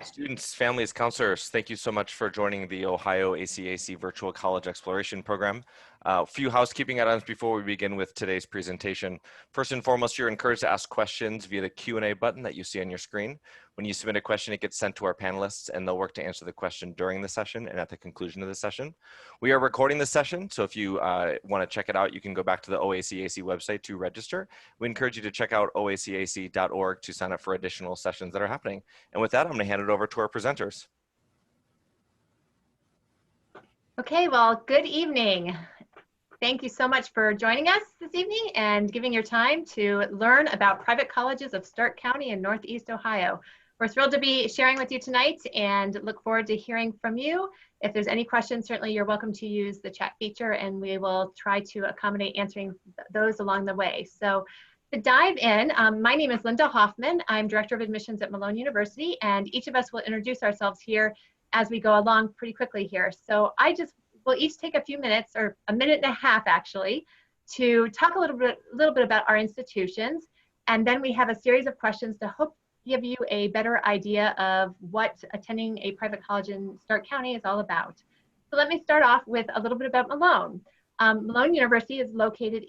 Students, families, counselors, thank you so much for joining the Ohio ACAC Virtual College Exploration Program. A few housekeeping add-ons before we begin with today's presentation. First and foremost, you're encouraged to ask questions via the Q&A button that you see on your screen. When you submit a question, it gets sent to our panelists and they'll work to answer the question during the session and at the conclusion of the session. We are recording this session, so if you want to check it out, you can go back to the OACAC website to register. We encourage you to check out oacac.org to sign up for additional sessions that are happening. And with that, I'm going to hand it over to our presenters. Okay, well, good evening. Thank you so much for joining us this evening and giving your time to learn about private colleges of Stark County in Northeast Ohio. We're thrilled to be sharing with you tonight and look forward to hearing from you. If there's any questions, certainly you're welcome to use the chat feature and we will try to accommodate answering those along the way. So to dive in, my name is Linda Hoffman. I'm Director of Admissions at Malone University, and each of us will introduce ourselves here as we go along pretty quickly here. So we'll each take a few minutes, or a minute and a half actually, to talk a little bit about our institutions, and then we have a series of questions to hope give you a better idea of what attending a private college in Stark County is all about. So let me start off with a little bit about Malone. Malone University is located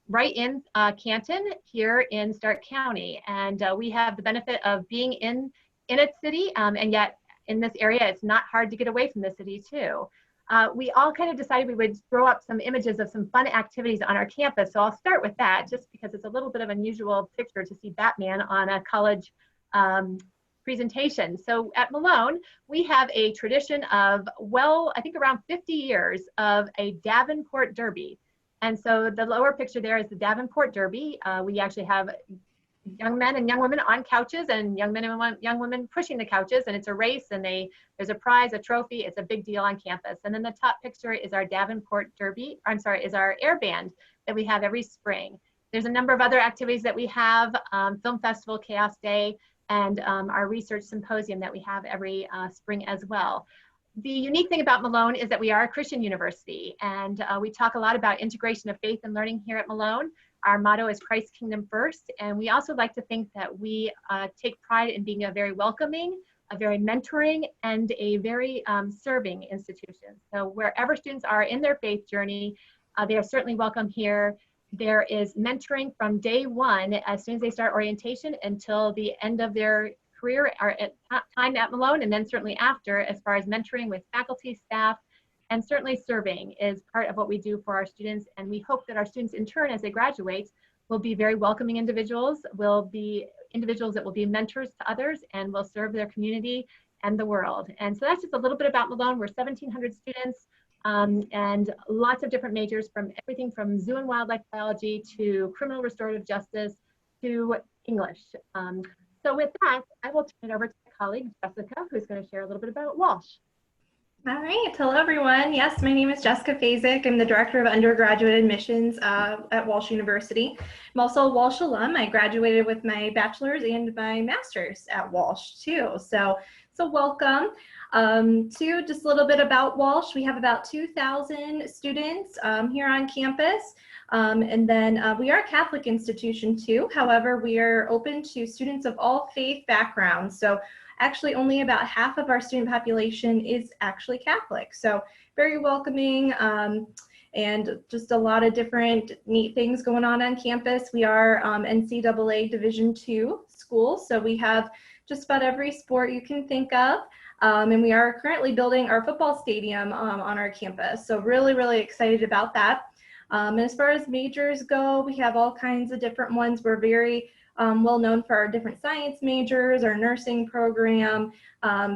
right in Canton here in Stark County, and we have the benefit of being in a city, and yet in this area it's not hard to get away from the city too. We all kind of decided we would throw up some images of some fun activities on our campus. So I'll start with that just because it's a little bit of an unusual picture to see Batman on a college presentation. So at Malone, we have a tradition of, well, I think around 50 years of a Davenport Derby. And so the lower picture there is the Davenport Derby. We actually have young men and young women on couches and young men and young women pushing the couches, and it's a race, and there's a prize, a trophy. It's a big deal on campus. And then the top picture is our Davenport Derby, is our air band that we have every spring. There's a number of other activities that we have, Film Festival, Chaos Day, and our research symposium that we have every spring as well. The unique thing about Malone is that we are a Christian university, and we talk a lot about integration of faith and learning here at Malone. Our motto is Christ's Kingdom First, and we also like to think that we take pride in being a very welcoming, a very mentoring, and a very serving institution. So wherever students are in their faith journey, they are certainly welcome here. There is mentoring from day one, as soon as they start orientation until the end of their career or at time at Malone, and then certainly after, as far as mentoring with faculty, staff, and certainly serving is part of what we do for our students. And we hope that our students in turn, as they graduate, will be very welcoming individuals, will be individuals that will be mentors to others and will serve their community and the world. And so that's just a little bit about Malone. We're 1,700 students and lots of different majors, from everything from zoo and wildlife biology to criminal restorative justice to English. So with that, I will turn it over to my colleague, Jessica, who's going to share a little bit about Walsh. All right, hello everyone. Yes, my name is Jessica Fazik. I'm the Director of Undergraduate Admissions at Walsh University. I'm also a Walsh alum. I graduated with my bachelor's and my master's at Walsh too. So welcome. To just a little bit about Walsh. We have about 2,000 students here on campus. And then we are a Catholic institution too. However, we are open to students of all faith backgrounds. So actually only about half of our student population is actually Catholic. So very welcoming and just a lot of different neat things going on campus. We are NCAA Division II school. So we have just about every sport you can think of. And we are currently building our football stadium on our campus. So really, really excited about that. And as far as majors go, we have all kinds of different ones. We're very well known for our different science majors, our nursing program,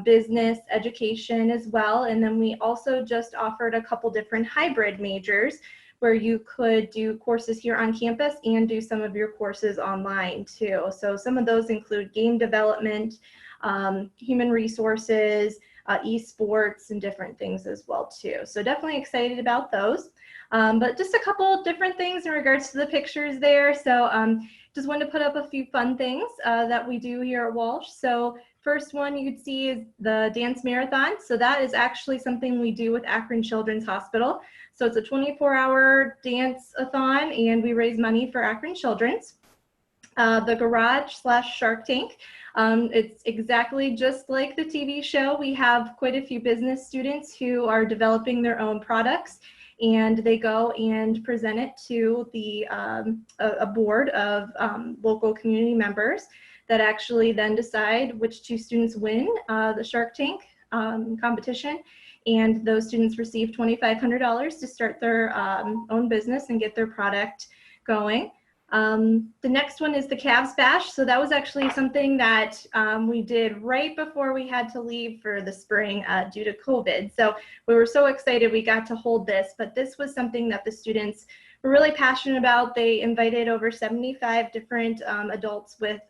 business, education as well. And then we also just offered a couple different hybrid majors where you could do courses here on campus and do some of your courses online too. So some of those include game development, human resources, esports, and different things as well too. So definitely excited about those. But just a couple different things in regards to the pictures there. So just wanted to put up a few fun things that we do here at Walsh. So first one you could see is the dance marathon. So that is actually something we do with Akron Children's Hospital. So it's a 24-hour dance-a-thon, and we raise money for Akron Children's. The garage / Shark Tank. It's exactly just like the TV show. We have quite a few business students who are developing their own products, and they go and present it to the a board of local community members that actually then decide which two students win the Shark Tank competition. And those students receive $2,500 to start their own business and get their product going. The next one is the Cavs Bash. So that was actually something that we did right before we had to leave for the spring due to COVID. So we were so excited we got to hold this, but this was something that the students were really passionate about. They invited over 75 different adults with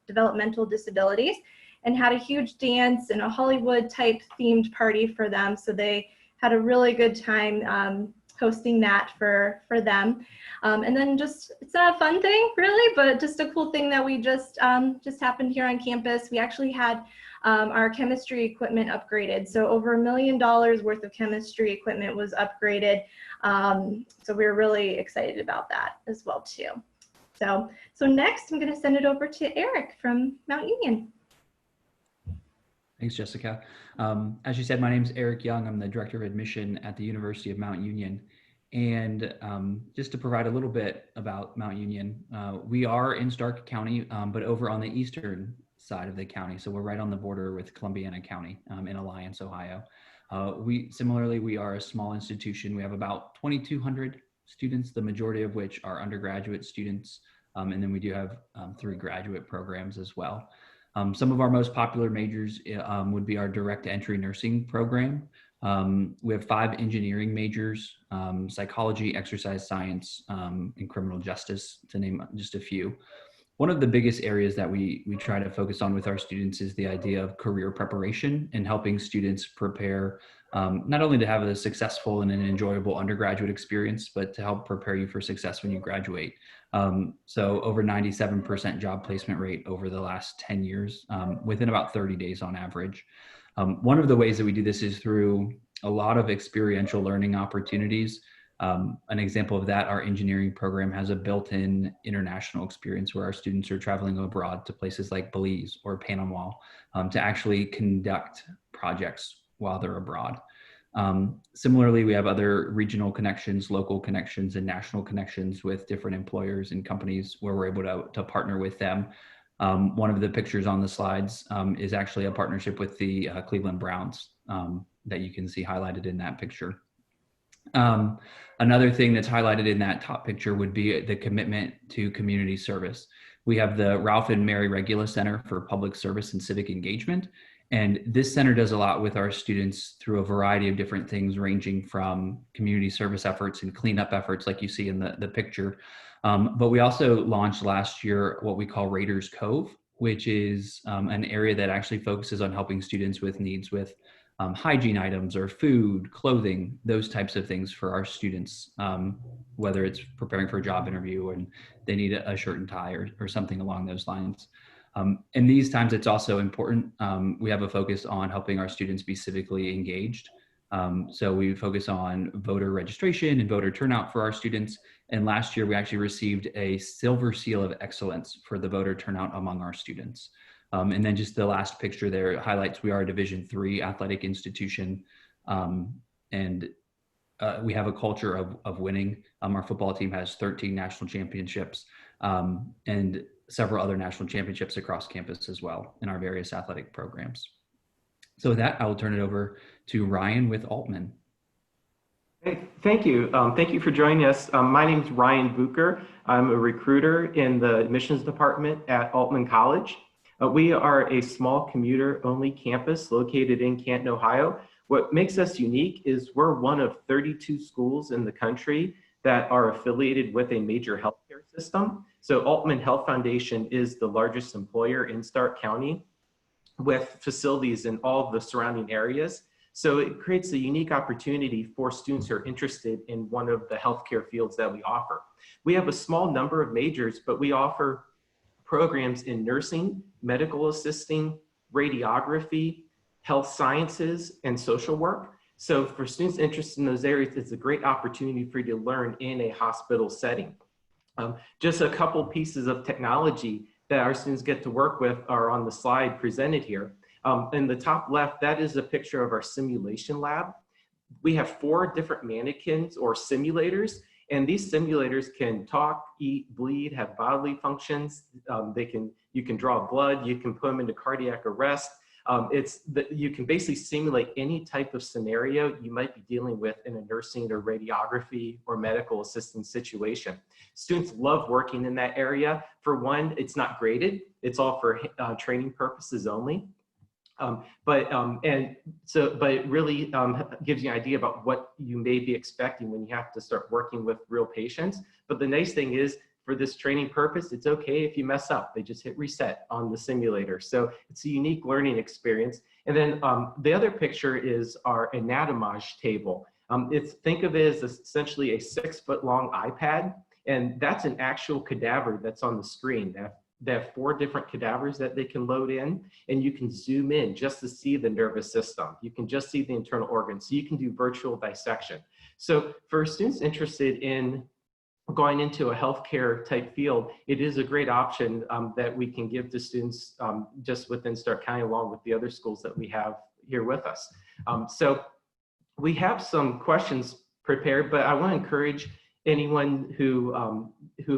developmental disabilities and had a huge dance and a Hollywood type themed party for them. So they had a really good time hosting that for them. And then just, it's not a fun thing really, but just a cool thing that we just happened here on campus. We actually had our chemistry equipment upgraded. So over $1 million worth of chemistry equipment was upgraded. So we were really excited about that as well too. So next I'm gonna send it over to Eric from Mount Union. Thanks, Jessica. As you said, my name is Eric Young. I'm the Director of Admission at the University of Mount Union. And just to provide a little bit about Mount Union, we are in Stark County, but over on the eastern side of the county. So we're right on the border with Columbiana County in Alliance, Ohio. We are a small institution. We have about 2,200 students, the majority of which are undergraduate students. And then we do have 3 graduate programs as well. Some of our most popular majors would be our direct entry nursing program. We have 5 engineering majors, psychology, exercise science, and criminal justice, to name just a few. One of the biggest areas that we try to focus on with our students is the idea of career preparation and helping students prepare not only to have a successful and an enjoyable undergraduate experience, but to help prepare you for success when you graduate. So over 97% job placement rate over the last 10 years, within about 30 days on average. One of the ways that we do this is through a lot of experiential learning opportunities. An example of that, our engineering program has a built-in international experience where our students are traveling abroad to places like Belize or Panama to actually conduct projects while they're abroad. Similarly, we have other regional connections, local connections, and national connections with different employers and companies where we're able to partner with them. One of the pictures on the slides is actually a partnership with the Cleveland Browns that you can see highlighted in that picture. Another thing that's highlighted in that top picture would be the commitment to community service. We have the Ralph and Mary Regula Center for Public Service and Civic Engagement. And this center does a lot with our students through a variety of different things, ranging from community service efforts and cleanup efforts like you see in the picture. But we also launched last year what we call Raiders Cove, which is an area that actually focuses on helping students with needs with hygiene items or food, clothing, those types of things for our students, whether it's preparing for a job interview and they need a shirt and tie or something along those lines. In these times, it's also important. We have a focus on helping our students be civically engaged. So we focus on voter registration and voter turnout for our students. And last year, we actually received a Silver Seal of Excellence for the voter turnout among our students. And then just the last picture there highlights we are a Division III athletic institution. And we have a culture of winning. Our football team has 13 national championships and several other national championships across campus as well in our various athletic programs. So with that, I will turn it over to Ryan with Altman. Hey, thank you. Thank you for joining us. My name is Ryan Bucher. I'm a recruiter in the admissions department at Altman College. We are a small commuter-only campus located in Canton, Ohio. What makes us unique is we're one of 32 schools in the country that are affiliated with a major healthcare system. So Altman Health Foundation is the largest employer in Stark County with facilities in all of the surrounding areas. So it creates a unique opportunity for students who are interested in one of the healthcare fields that we offer. We have a small number of majors, but we offer programs in nursing, medical assisting, radiography, health sciences, and social work. So for students interested in those areas, it's a great opportunity for you to learn in a hospital setting. Just a couple pieces of technology that our students get to work with are on the slide presented here. In the top left, that is a picture of our simulation lab. We have 4 different mannequins or simulators, and these simulators can talk, eat, bleed, have bodily functions. You can draw blood, you can put them into cardiac arrest. You can basically simulate any type of scenario you might be dealing with in a nursing or radiography or medical assistance situation. Students love working in that area. For one, it's not graded. It's all for training purposes only. But it really gives you an idea about what you may be expecting when you have to start working with real patients. But the nice thing is, for this training purpose, it's okay if you mess up. They just hit reset on the simulator. So it's a unique learning experience. And then the other picture is our Anatomage Table. Think of it as essentially a 6-foot-long iPad, and that's an actual cadaver that's on the screen. They have 4 different cadavers that they can load in, and you can zoom in just to see the nervous system. You can just see the internal organs. So you can do virtual dissection. So for students interested in going into a healthcare type field, it is a great option that we can give to students just within Stark County, along with the other schools that we have here with us. So we have some questions prepared, but I want to encourage anyone who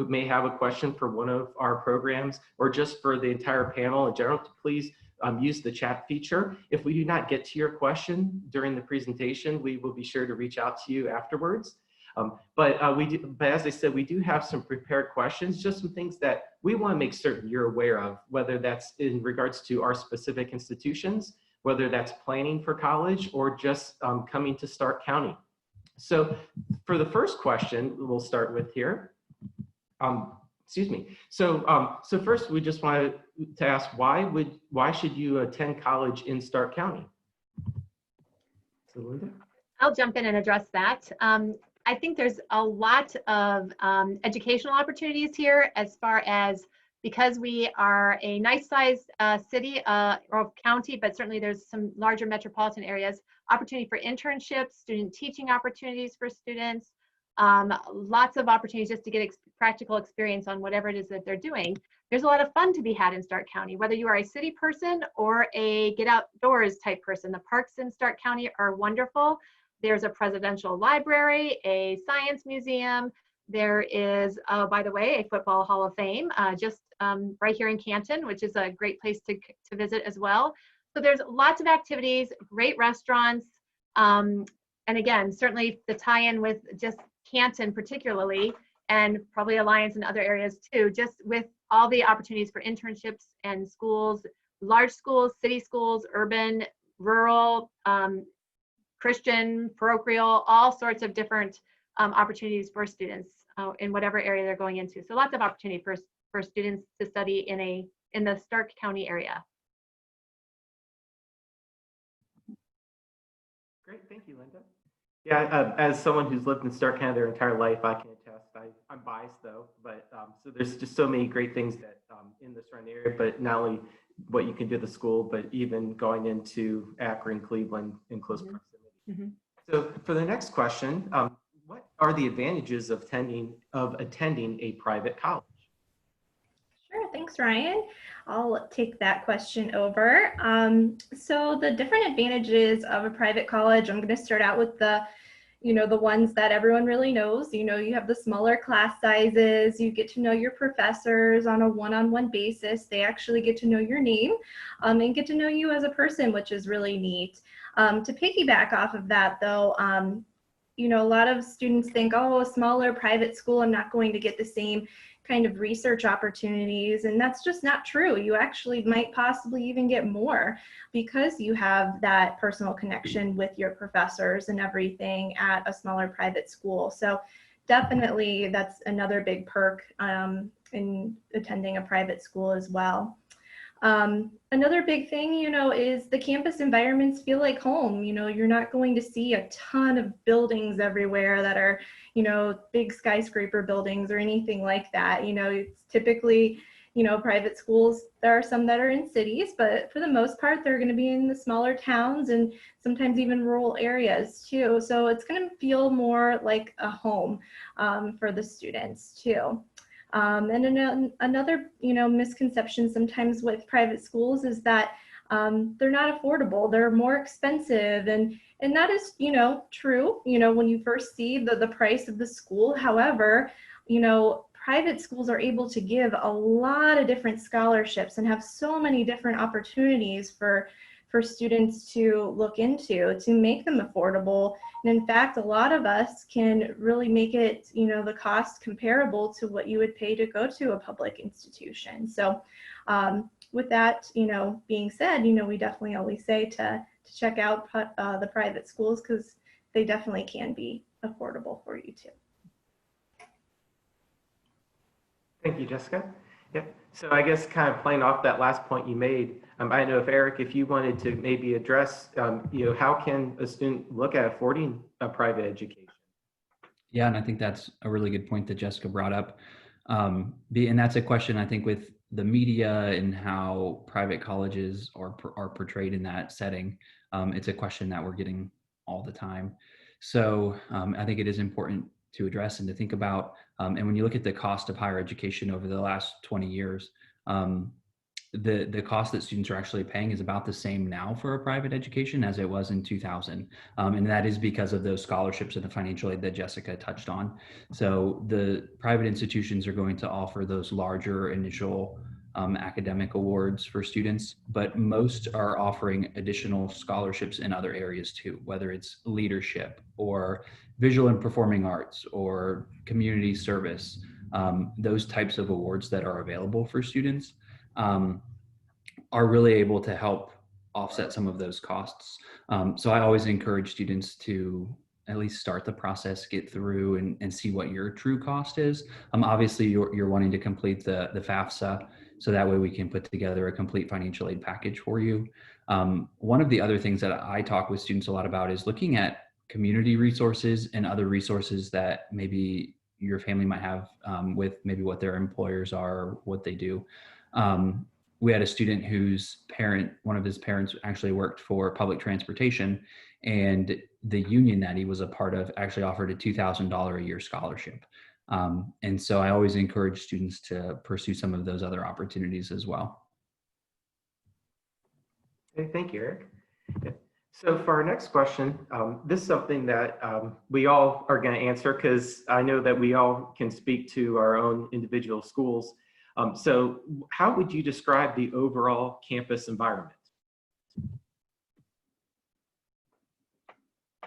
may have a question for one of our programs or just for the entire panel in general to please use the chat feature. If we do not get to your question during the presentation, we will be sure to reach out to you afterwards. But as I said, we do have some prepared questions, just some things that we want to make certain you're aware of, whether that's in regards to our specific institutions, whether that's planning for college, or just coming to Stark County. So for the first question, we'll start with here. Excuse me. So first, we just wanted to ask, why should you attend college in Stark County? So Linda? I'll jump in and address that. I think there's a lot of educational opportunities here, as far as, because we are a nice sized city or county, but certainly there's some larger metropolitan areas, opportunity for internships, student teaching opportunities for students, lots of opportunities just to get practical experience on whatever it is that they're doing. There's a lot of fun to be had in Stark County, whether you are a city person or a get outdoors type person. The parks in Stark County are wonderful. There's a presidential library, a science museum. There is, by the way, a football hall of fame just right here in Canton, which is a great place to visit as well. So there's lots of activities, great restaurants. And again, certainly the tie-in with just Canton particularly, and probably Alliance and other areas too, just with all the opportunities for internships and schools, large schools, city schools, urban, rural, Christian, parochial, all sorts of different opportunities for students in whatever area they're going into. So lots of opportunity for students to study in the Stark County area. Great, thank you, Linda. Yeah, as someone who's lived in Stark County their entire life, I can attest. I'm biased though, but so there's just so many great things that in the surrounding area, but not only what you can do at the school, but even going into Akron, Cleveland in close proximity. Mm-hmm. So for the next question, what are the advantages of attending a private college? Sure, thanks, Ryan. I'll take that question over. So the different advantages of a private college, I'm going to start out with the ones that everyone really knows. You have the smaller class sizes, you get to know your professors on a one-on-one basis. They actually get to know your name and get to know you as a person, which is really neat. To piggyback off of that though, a lot of students think, oh, a smaller private school, I'm not going to get the same kind of research opportunities, and that's just not true. You actually might possibly even get more because you have that personal connection with your professors and everything at a smaller private school. So definitely that's another big perk in attending a private school as well. Another big thing, is the campus environments feel like home. You're not going to see a ton of buildings everywhere that are, big skyscraper buildings or anything like that. It's typically, private schools, there are some that are in cities, but for the most part, they're going to be in the smaller towns and sometimes even rural areas too. So it's going to feel more like a home for the students too. Another, misconception sometimes with private schools is that they're not affordable. They're more expensive, and that is, true. When you first see the price of the school. However, private schools are able to give a lot of different scholarships and have so many different opportunities for students to look into to make them affordable. And in fact, a lot of us can really make it, the cost comparable to what you would pay to go to a public institution. So with that, being said, we definitely always say to check out the private schools, because they definitely can be affordable for you too. Thank you, Jessica. Yeah. So I guess kind of playing off that last point you made, I don't know if Eric, if you wanted to maybe address, how can a student look at affording a private education? Yeah, and I think that's a really good point that Jessica brought up. And that's a question I think with the media and how private colleges are portrayed in that setting. It's a question that we're getting all the time. So I think it is important to address and to think about. And when you look at the cost of higher education over the last 20 years, the cost that students are actually paying is about the same now for a private education as it was in 2000. And that is because of those scholarships and the financial aid that Jessica touched on. So the private institutions are going to offer those larger initial academic awards for students, but most are offering additional scholarships in other areas too, whether it's leadership or visual and performing arts or community service. Those types of awards that are available for students are really able to help offset some of those costs. So I always encourage students to at least start the process, get through and see what your true cost is. Obviously you're wanting to complete the FAFSA, so that way we can put together a complete financial aid package for you. One of the other things that I talk with students a lot about is looking at community resources and other resources that maybe your family might have with maybe what their employers are, or what they do. We had a student whose one of his parents actually worked for public transportation, and the union that he was a part of actually offered a $2,000 a year scholarship. And so I always encourage students to pursue some of those other opportunities as well. Okay, thank you, Eric. So for our next question, this is something that we all are going to answer, because I know that we all can speak to our own individual schools. So how would you describe the overall campus environment?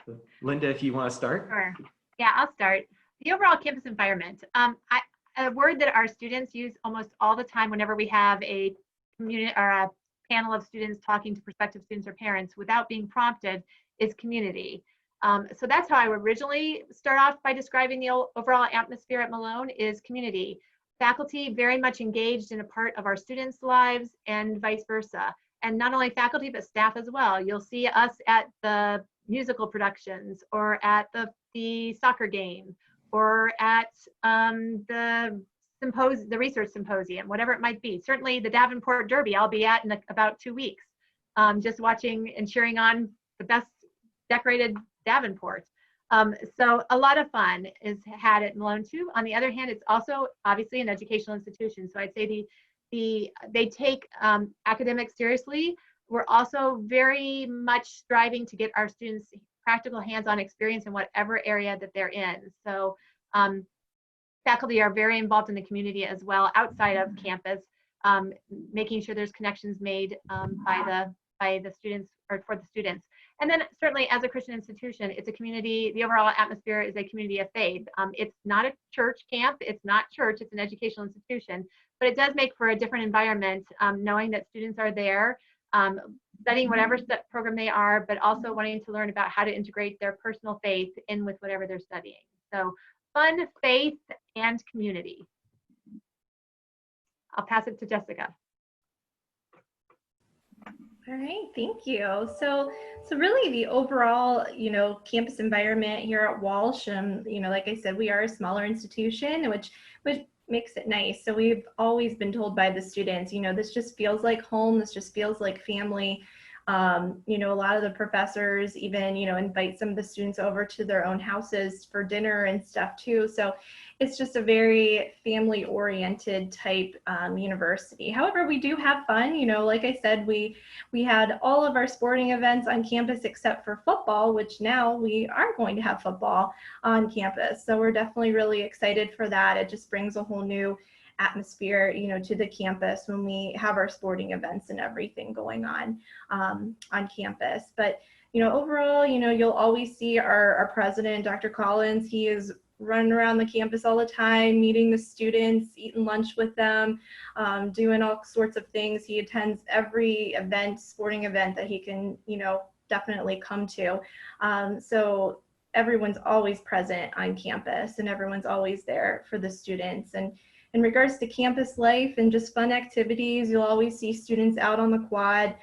So, Linda, if you want to start. Sure. Yeah, I'll start. The overall campus environment. A word that our students use almost all the time whenever we have a community or a panel of students talking to prospective students or parents without being prompted is community. So that's how I would originally start off by describing the overall atmosphere at Malone is community. Faculty very much engaged in a part of our students' lives and vice versa. And not only faculty, but staff as well. You'll see us at the musical productions or at the soccer game or at the research symposium, whatever it might be. Certainly the Davenport Derby I'll be at in about 2 weeks, just watching and cheering on the best decorated Davenport. So a lot of fun is had at Malone too. On the other hand, it's also obviously an educational institution. So I'd say they take academics seriously. We're also very much striving to get our students practical hands-on experience in whatever area that they're in. So faculty are very involved in the community as well outside of campus, making sure there's connections made by the students or for the students. And then certainly as a Christian institution, it's a community, the overall atmosphere is a community of faith. It's not a church camp, it's not church, it's an educational institution, but it does make for a different environment, knowing that students are there, studying whatever program they are, but also wanting to learn about how to integrate their personal faith in with whatever they're studying. So fun, faith, and community. I'll pass it to Jessica. All right, thank you. So really the overall, campus environment here at Walsh, like I said, we are a smaller institution, which makes it nice. So we've always been told by the students, this just feels like home. This just feels like family. You know, a lot of the professors even, you know, invite some of the students over to their own houses for dinner and stuff too. So it's just a very family oriented type university. However, we do have fun. You know, like I said, we had all of our sporting events on campus except for football, which now we are going to have football on campus. So we're definitely really excited for that. It just brings a whole new atmosphere, you know, to the campus when we have our sporting events and everything going on campus. But, you know, overall, you know, you'll always see our president, Dr. Collins. He is running around the campus all the time, meeting the students, eating lunch with them, doing all sorts of things. He attends every event, sporting event that he can, you know, definitely come to. So everyone's always present on campus and everyone's always there for the students. And in regards to campus life and just fun activities, you'll always see students out on the quad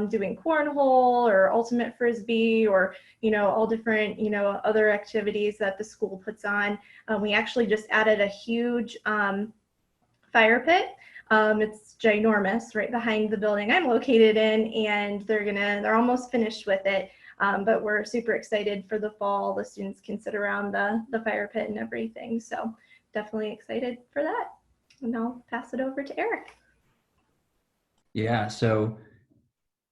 doing cornhole or ultimate frisbee or, you know, all different, you know, other activities that the school puts on. We actually just added a huge fire pit. It's ginormous right behind the building I'm located in, and they're almost finished with it. But we're super excited for the fall. The students can sit around the fire pit and everything. So definitely excited for that. And I'll pass it over to Eric. Yeah, so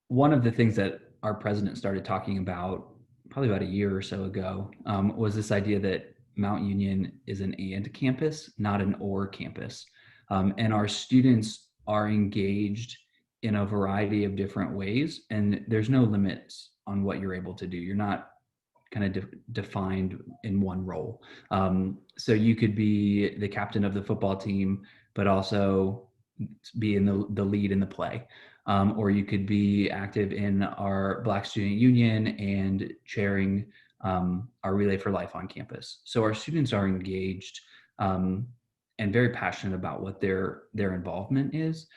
one of the things that our president started talking about probably about a year or so ago was this idea that Mount Union is an and campus, not an or campus. And our students are engaged in a variety of different ways, and there's no limits on what you're able to do. You're not kind of defined in one role. So you could be the captain of the football team, but also be in the lead in the play. Or you could be active in our Black Student Union and chairing our Relay for Life on campus. So our students are engaged and very passionate about what their involvement is.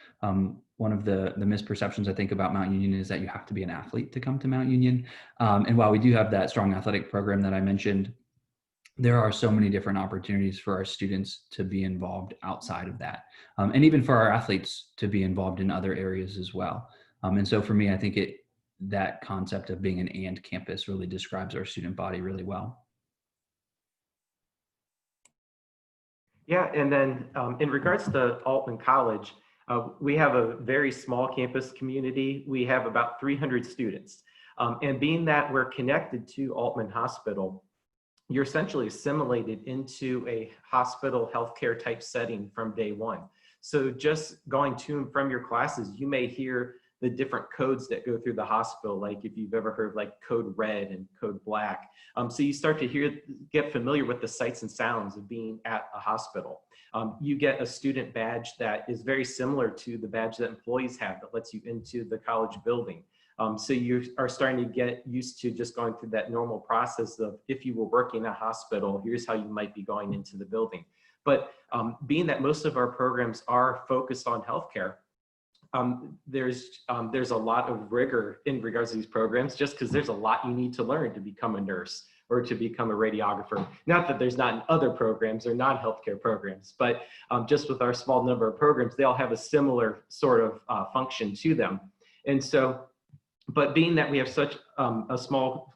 One of the misperceptions I think about Mount Union is that you have to be an athlete to come to Mount Union. And while we do have that strong athletic program that I mentioned, there are so many different opportunities for our students to be involved outside of that. And even for our athletes to be involved in other areas as well. And so for me, I think that concept of being an and campus really describes our student body really well. Yeah, and then in regards to Altman College, we have a very small campus community. We have about 300 students. And being that we're connected to Altman Hospital, you're essentially assimilated into a hospital healthcare type setting from day one. So just going to and from your classes, you may hear the different codes that go through the hospital, like if you've ever heard like code red and code black. So you start to get familiar with the sights and sounds of being at a hospital. You get a student badge that is very similar to the badge that employees have that lets you into the college building. So you are starting to get used to just going through that normal process of if you were working at a hospital, here's how you might be going into the building. But being that most of our programs are focused on healthcare, there's a lot of rigor in regards to these programs, just because there's a lot you need to learn to become a nurse or to become a radiographer. Not that there's not in other programs or non-healthcare programs, but just with our small number of programs, they all have a similar sort of function to them. And so, but being that we have such a small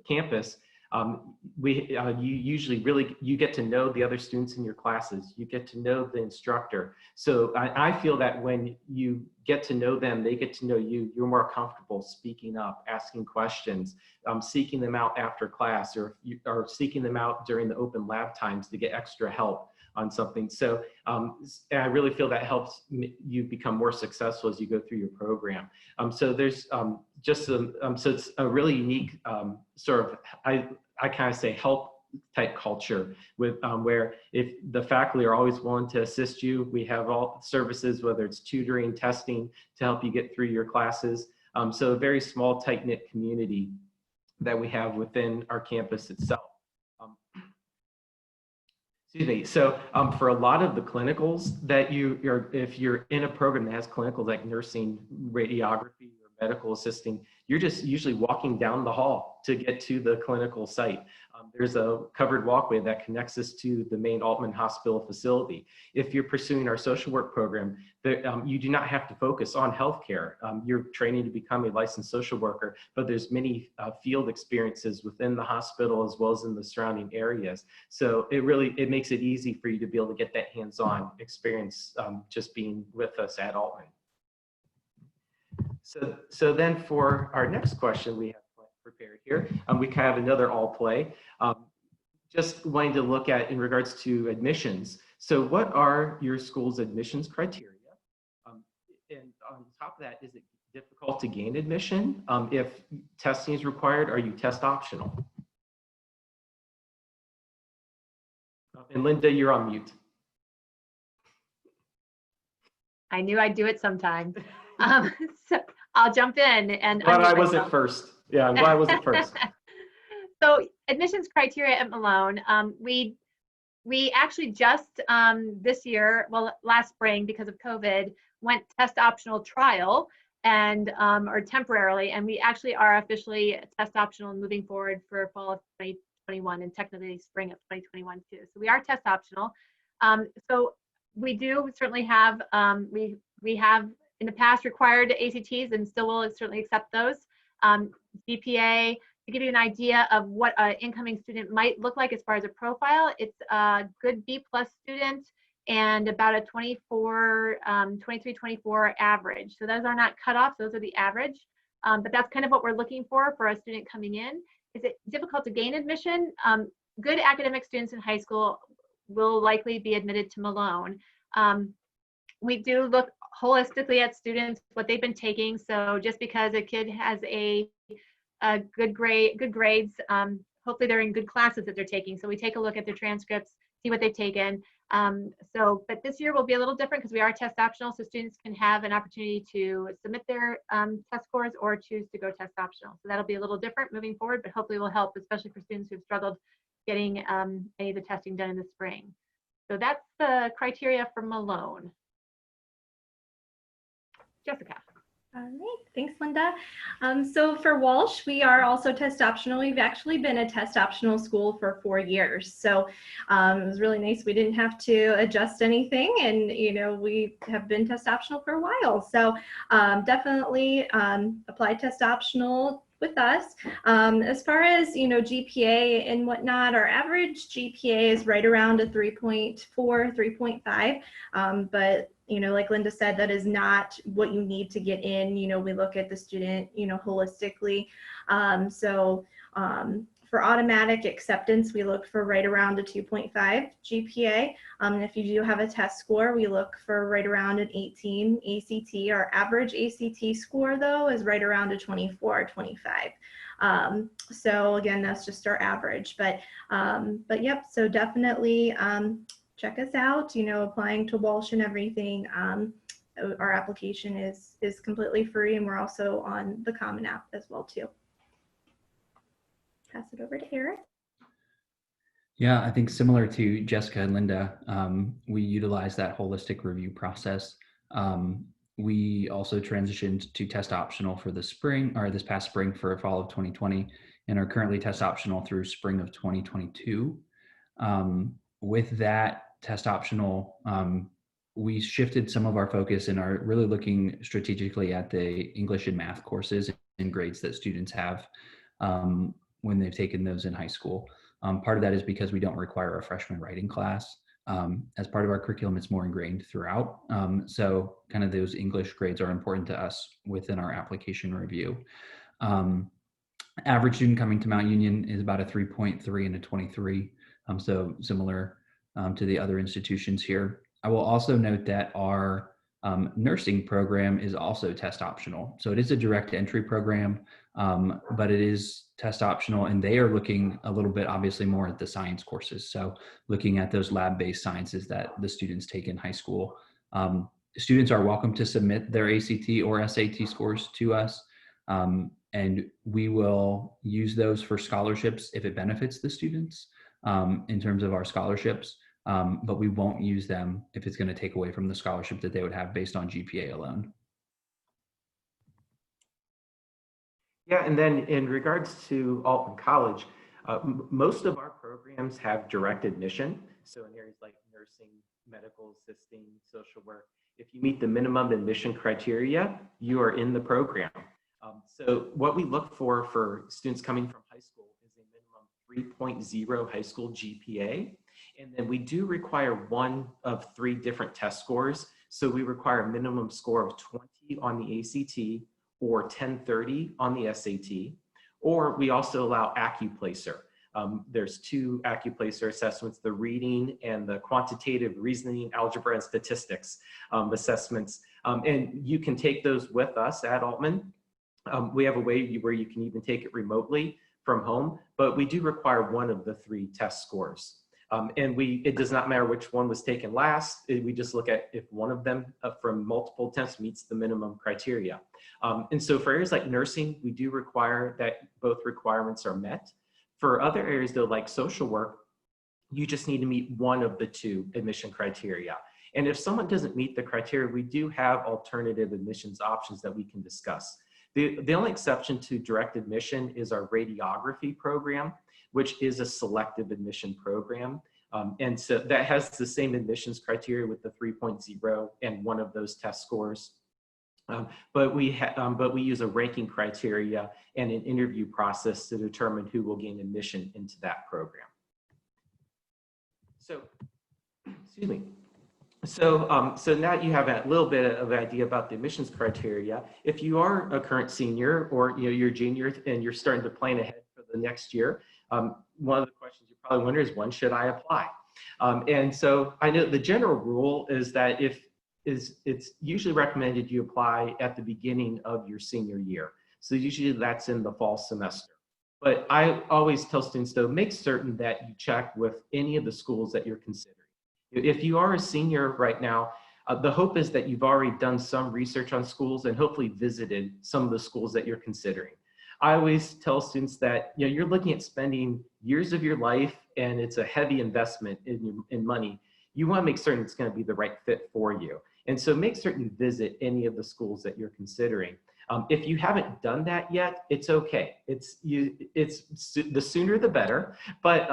campus, you usually you get to know the other students in your classes. You get to know the instructor. So I feel that when you get to know them, they get to know you. You're more comfortable speaking up, asking questions, seeking them out after class, or seeking them out during the open lab times to get extra help on something. So I really feel that helps you become more successful as you go through your program. So there's so it's a really unique sort of, I kind of say help type culture with where if the faculty are always willing to assist you, we have all services, whether it's tutoring, testing to help you get through your classes. So a very small, tight-knit community that we have within our campus itself. Excuse me. So for a lot of the clinicals that if you're in a program that has clinicals like nursing, radiography, or medical assisting, you're just usually walking down the hall to get to the clinical site. There's a covered walkway that connects us to the main Altman Hospital facility. If you're pursuing our social work program, you do not have to focus on healthcare. You're training to become a licensed social worker, but there's many field experiences within the hospital as well as in the surrounding areas. So it makes it easy for you to be able to get that hands-on experience just being with us at Altman. So then for our next question we have prepared here, we kind of have another all play. Just wanting to look at in regards to admissions. So what are your school's admissions criteria? And on top of that, is it difficult to gain admission? If testing is required, are you test optional? And Linda, you're on mute. I knew I'd do it sometime. So I'll jump in and. Glad I wasn't first. Yeah, I'm glad I wasn't first. So admissions criteria at Malone, we actually just this year, well, last spring because of COVID, went test optional trial and or temporarily, and we actually are officially test optional moving forward for fall of 2021 and technically spring of 2021 too. So we are test optional. So we do certainly have we have in the past required ACTs and still will certainly accept those. GPA, to give you an idea of what an incoming student might look like as far as a profile, it's a good B+ student and about a 23, 24 average. So those are not cutoffs, those are the average. But that's kind of what we're looking for a student coming in. Is it difficult to gain admission? Good academic students in high school will likely be admitted to Malone. We do look holistically at students, what they've been taking. So just because a kid has a good grades, hopefully they're in good classes that they're taking. So we take a look at their transcripts, see what they've taken. But this year will be a little different because we are test optional, so students can have an opportunity to submit their test scores or choose to go test optional. So that'll be a little different moving forward, but hopefully will help, especially for students who've struggled getting any of the testing done in the spring. So that's the criteria for Malone. Jessica. All right, thanks, Linda. So for Walsh, we are also test optional. We've actually been a test optional school for 4 years. So it was really nice. We didn't have to adjust anything, and we have been test optional for a while. So definitely apply test optional with us. As far as GPA and whatnot, our average GPA is right around a 3.4, 3.5, but like Linda said, that is not what you need to get in. We look at the student, holistically. For automatic acceptance, we look for right around a 2.5 GPA. And if you do have a test score, we look for right around an 18 ACT. Our average ACT score, though, is right around a 24, 25. So again, that's just our average. But yep, so definitely check us out, applying to Walsh and everything. Our application is completely free, and we're also on the Common App as well too. Pass it over to Eric. Yeah, I think similar to Jessica and Linda, we utilize that holistic review process. We also transitioned to test optional for the spring, or this past spring for fall of 2020, and are currently test optional through spring of 2022. With that test optional, we shifted some of our focus and are really looking strategically at the English and math courses and grades that students have when they've taken those in high school. Part of that is because we don't require a freshman writing class. As part of our curriculum, it's more ingrained throughout. So kind of those English grades are important to us within our application review. Average student coming to Mount Union is about a 3.3 and a 23. So similar to the other institutions here. I will also note that our nursing program is also test optional. So it is a direct entry program, but it is test optional, and they are looking a little bit obviously more at the science courses. So looking at those lab-based sciences that the students take in high school. Students are welcome to submit their ACT or SAT scores to us, and we will use those for scholarships if it benefits the students in terms of our scholarships. But we won't use them if it's going to take away from the scholarship that they would have based on GPA alone. Yeah, and then in regards to Altman College, most of our programs have direct admission. So in areas like nursing, medical assisting, social work, if you meet the minimum admission criteria, you are in the program. So what we look for students coming from high school is a minimum 3.0 high school GPA. And then we do require one of 3 different test scores. So we require a minimum score of 20 on the ACT, or 1030 on the SAT, or we also allow AccuPlacer. There's 2 AccuPlacer assessments, the reading and the quantitative reasoning, algebra, and statistics assessments. And you can take those with us at Altman. We have a way where you can even take it remotely from home, but we do require one of the 3 test scores. And it does not matter which one was taken last. We just look at if one of them from multiple attempts meets the minimum criteria. And so for areas like nursing, we do require that both requirements are met. For other areas though, like social work, you just need to meet one of the 2 admission criteria. And if someone doesn't meet the criteria, we do have alternative admissions options that we can discuss. The only exception to direct admission is our radiography program, which is a selective admission program. And so that has the same admissions criteria with the 3.0 and one of those test scores. But we use a ranking criteria and an interview process to determine who will gain admission into that program. So, excuse me. So, so now you have a little bit of idea about the admissions criteria. If you are a current senior or you're a junior and you're starting to plan ahead for the next year, one of the questions you probably wonder is, when should I apply? And so I know the general rule is that it's usually recommended you apply at the beginning of your senior year. So usually that's in the fall semester. But I always tell students though, make certain that you check with any of the schools that you're considering. If you are a senior right now, the hope is that you've already done some research on schools and hopefully visited some of the schools that you're considering. I always tell students that you're looking at spending years of your life and it's a heavy investment in money. You want to make certain it's going to be the right fit for you. And so make certain you visit any of the schools that you're considering. If you haven't done that yet, it's okay. It's the sooner the better, but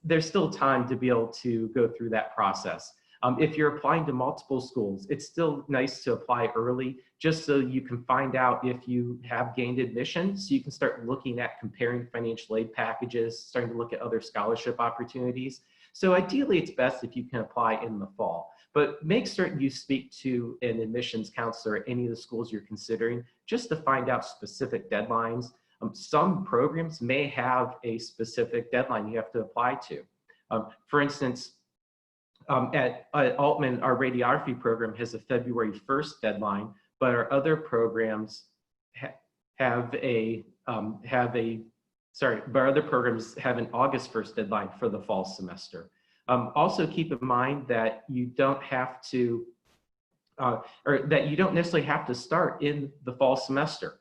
there's still time to be able to go through that process. If you're applying to multiple schools, it's still nice to apply early just so you can find out if you have gained admission, so you can start looking at comparing financial aid packages, starting to look at other scholarship opportunities. So ideally, it's best if you can apply in the fall. But make certain you speak to an admissions counselor at any of the schools you're considering just to find out specific deadlines. Some programs may have a specific deadline you have to apply to. For instance, at Altman, our radiography program has a February 1st deadline, but our other programs have an August 1st deadline for the fall semester. Also keep in mind that you don't have to, or that you don't necessarily have to start in the fall semester.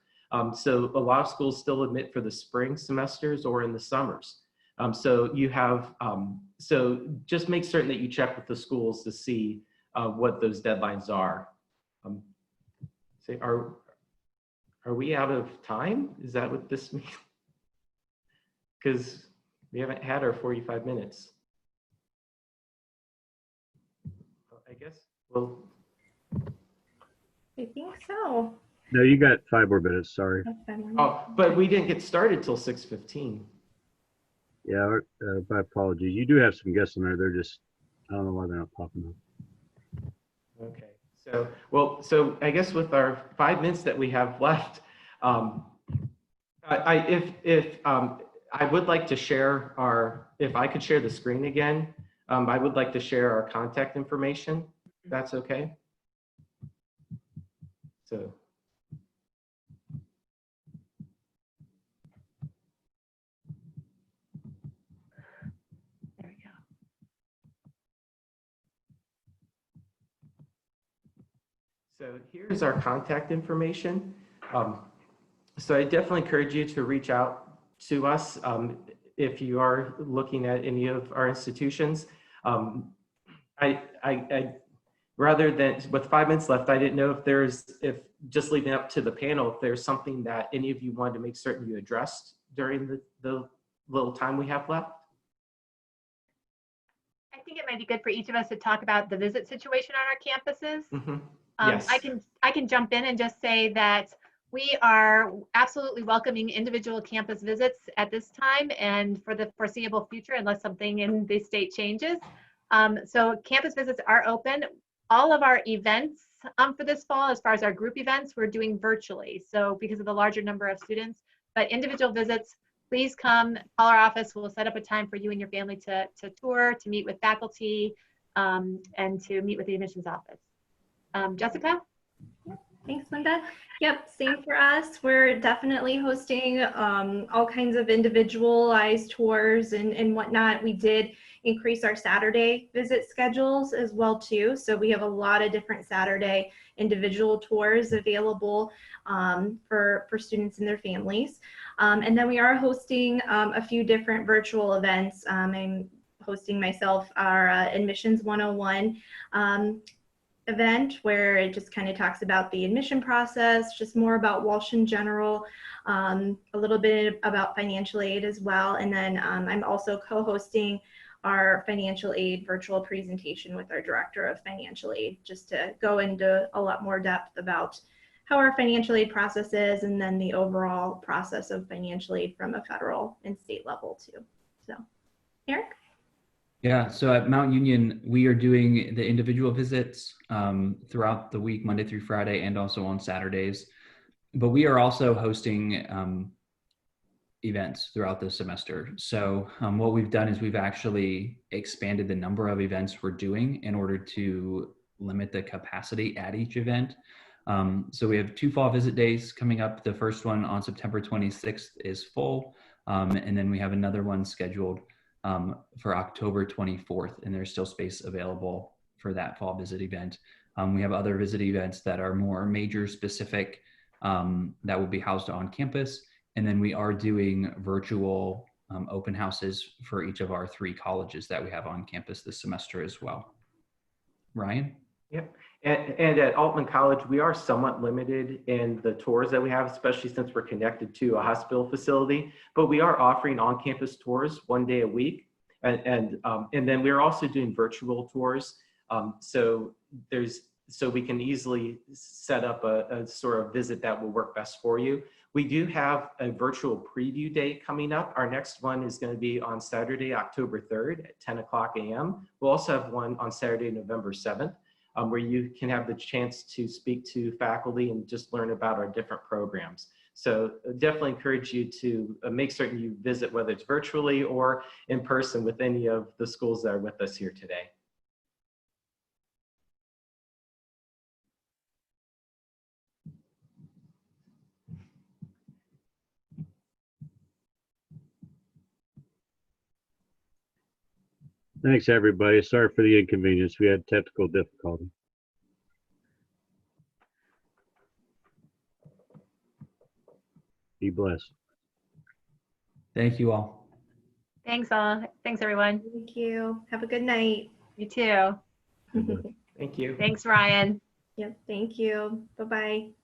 So a lot of schools still admit for the spring semesters or in the summers. So you have, so just make certain that you check with the schools to see what those deadlines are. Are we out of time? Is that what this means? Because we haven't had our 45 minutes. I guess, well. I think so. No, you got 5 more minutes, sorry. Oh, but we didn't get started till 6:15. Yeah, my apologies. You do have some guests in there. They're just, I don't know why they're not popping up. Okay, so, well, so I guess with our 5 minutes that we have left, I would like to share if I could share the screen again, I would like to share our contact information, if that's okay. So. There we go. So here's our contact information. So I definitely encourage you to reach out to us if you are looking at any of our institutions. Right rather than, with 5 minutes left, I didn't know if just leaving up to the panel, if there's something that any of you wanted to make certain you addressed during the little time we have left. I think it might be good for each of us to talk about the visit situation on our campuses. Mm-hmm. Yes. I can jump in and just say that we are absolutely welcoming individual campus visits at this time and for the foreseeable future, unless something in the state changes. So campus visits are open. All of our events for this fall, as far as our group events, we're doing virtually. So because of the larger number of students, but individual visits, please come, call our office. We'll set up a time for you and your family to tour, to meet with faculty, and to meet with the admissions office. Jessica? Thanks, Linda. Yep, same for us. We're definitely hosting all kinds of individualized tours and whatnot. We did increase our Saturday visit schedules as well too. So we have a lot of different Saturday individual tours available for students and their families. And then we are hosting a few different virtual events. I'm hosting myself our Admissions 101 event where it just kind of talks about the admission process, just more about Walsh in general, a little bit about financial aid as well. And then I'm also co-hosting our financial aid virtual presentation with our director of financial aid, just to go into a lot more depth about how our financial aid process is, and then the overall process of financial aid from a federal and state level too. So, Eric? Yeah, so at Mount Union, we are doing the individual visits throughout the week, Monday through Friday, and also on Saturdays. But we are also hosting events throughout the semester. So what we've done is we've actually expanded the number of events we're doing in order to limit the capacity at each event. So we have 2 fall visit days coming up. The first one on September 26th is full. And then we have another one scheduled for October 24th, and there's still space available for that fall visit event. We have other visit events that are more major specific that will be housed on campus. And then we are doing virtual open houses for each of our 3 colleges that we have on campus this semester as well. Ryan? Yep. And at Altman College, we are somewhat limited in the tours that we have, especially since we're connected to a hospital facility. But we are offering on-campus tours 1 day a week. And then we're also doing virtual tours. So we can easily set up a sort of visit that will work best for you. We do have a virtual preview day coming up. Our next one is going to be on Saturday, October 3rd at 10 o'clock a.m. We'll also have one on Saturday, November 7th, where you can have the chance to speak to faculty and just learn about our different programs. So definitely encourage you to make certain you visit, whether it's virtually or in person, with any of the schools that are with us here today. Thanks, everybody. Sorry for the inconvenience. We had technical difficulty. Be blessed. Thank you all. Thanks all. Thanks everyone. Thank you. Have a good night. You too. Thank you. Thanks, Ryan. Yep, thank you. Bye-bye.